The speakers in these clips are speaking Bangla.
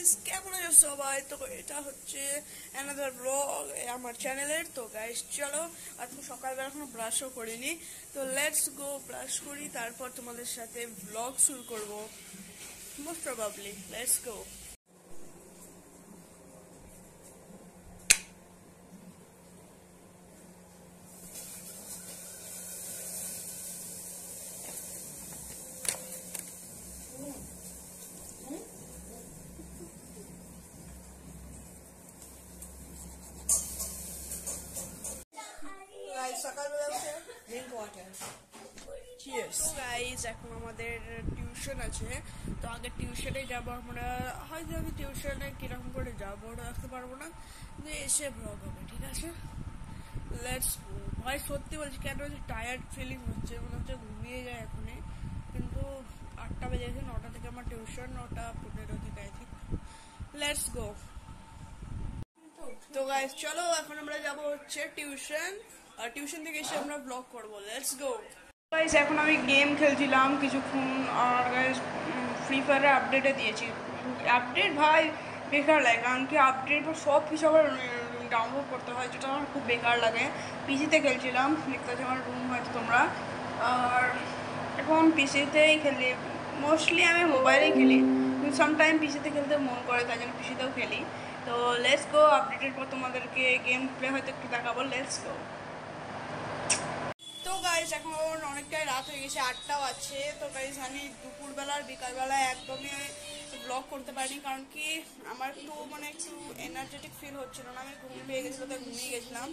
গাইস, কেমন আছো সবাই? তো এটা হচ্ছে অ্যানাদার ব্লগ আমার চ্যানেলের। তো গাইস চলো, আজকে সকালবেলা এখনো ব্রাশও করিনি, তো লেটস গো ব্রাশ করি, তারপর তোমাদের সাথে ব্লগ শুরু করব মোস্ট প্রবাবলি। Let's go. সকালবেলা উঠে ড্রিঙ্ক ওয়াটার। গাইজ এখন আমাদের টিউশন আছে, তো আগে টিউশনে যাবো আমরা। হয়তো আমি টিউশনে কিরকম করে যাবো ওটা রাখতে পারবো না, যে এসে ব্লগ হবে, ঠিক আছে? Let's go. ভাই সত্যি বলছি, কেন টায়ার্ড ফিলিং হচ্ছে, মনে হচ্ছে ঘুমিয়ে যায় এখনই, কিন্তু 8টা বেজে গেছে। 9টা থেকে আমার টিউশন, 9টা 15 থেকে আই থিঙ্ক। Let's go. তো গাইজ চলো, এখন আমরা যাব হচ্ছে টিউশন, আর টিউশন থেকে এসে আমরা ব্লগ করবো। Let's go. গাইজ এখন আমি গেম খেলছিলাম কিছুক্ষণ, আর গাইজ ফ্রি ফায়ারের আপডেটে দিয়েছি। আপডেট ভাই বেকার লাগে, কারণ কি আপডেট পর সব কিছু আবার ডাউনলোড করতে হয়, যেটা আমার খুব বেকার লাগে। পিসিতে খেলছিলাম, দেখতে পাচ্ছি আমার রুম হয়তো তোমরা। আর এখন পিসিতেই খেলি, মোস্টলি আমি মোবাইলেই খেলি, কিন্তু সামটাইম পিসিতে খেলতে মন করে, তাই জন্য পিসিতেও খেলি। তো লেটস গো, আপডেটের পর তোমাদেরকে গেম প্লে হয়তো একটু দেখাবো। Let's go. তো গাইজ এখন অনেকটাই রাত হয়ে গেছে, 8টাও আছে। তো গাইজ আমি দুপুরবেলা আর বিকালবেলায় একদমই ব্লগ করতে পারিনি, কারণ কি আমার একটু একটু এনার্জেটিক ফিল হচ্ছিল না। আমি ঘুম পেয়ে গেছিলো, তো ঘুমিয়ে গেছিলাম।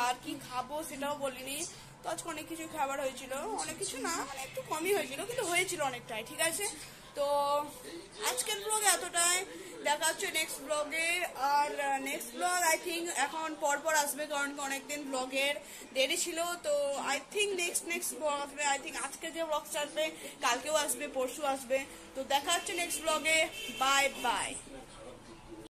আর কি খাবো সেটাও বলিনি। তো আজকে অনেক কিছু খাবার হয়েছিল, অনেক কিছু না, একটু কমই হয়েছিল, কিন্তু হয়েছিল অনেকটাই, ঠিক আছে? তো আজকের ব্লগে এতটাই, দেখা হচ্ছে নেক্সট ব্লগে। আর নেক্সট ব্লগ আই থিঙ্ক এখন পরপর আসবে, কারণ অনেকদিন ব্লগের দেরি ছিল। তো আই থিঙ্ক নেক্সট ব্লগ আসবে। আই থিঙ্ক আজকে যে ব্লগটা আসবে কালকেও আসবে, পরশু আসবে। তো দেখা হচ্ছে নেক্সট ব্লগে। Bye bye.